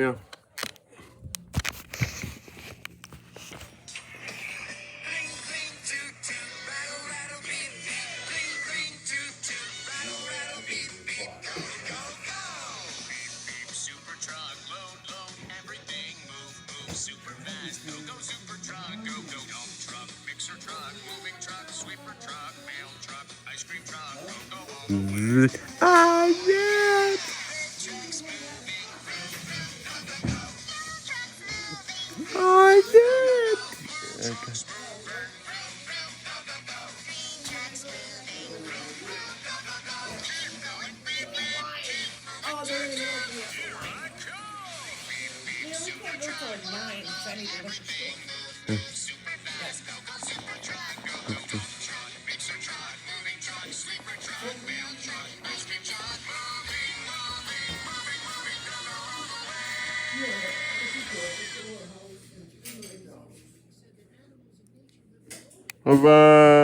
Yeah. Ah, yeah. I did. Okay. Oh, they're really open yet for 9. Neil, we can't go till like 9 because I need to look at school. Yeah. Bye bye.